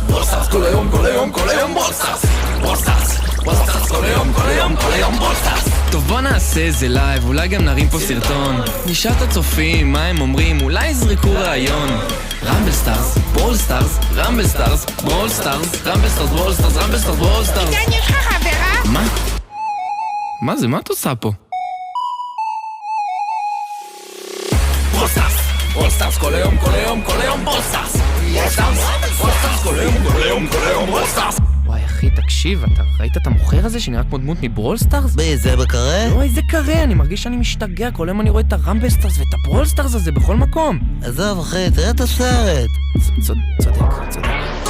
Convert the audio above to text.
בולסטארס כל היום, כל היום, כל היום בולסטארס. בולסטארס, בולסטארס כל היום, כל היום, כל היום בולסטארס. טוב בוא נעשה איזה לייב, אולי גם נרים פה סרטון. נשאל את הצופים מה הם אומרים, אולי יזרקו רעיון. רמבלסטארס, בולסטארס, רמבלסטארס, בולסטארס, רמבלסטארס, בולסטארס, רמבלסטארס, בולסטארס. עידן, יש לך חברה? מה? מה זה? מה את עושה פה? בולסטארס, בולסטארס כל היום, כל היום, כל היום בולסטארס. בולסטארס, בולסטארס כל היום, כל היום, כל היום בולסטארס. וואי אחי, תקשיב, אתה ראית את המוכר הזה שנראה כמו דמות מברולסטארס? זה בקרה? לא, איזה קרה, אני מרגיש שאני משתגע, כל יום אני רואה את הרמבלסטארס ואת הברולסטארס הזה בכל מקום. עזוב אחי, תראה את הסרט. צודק.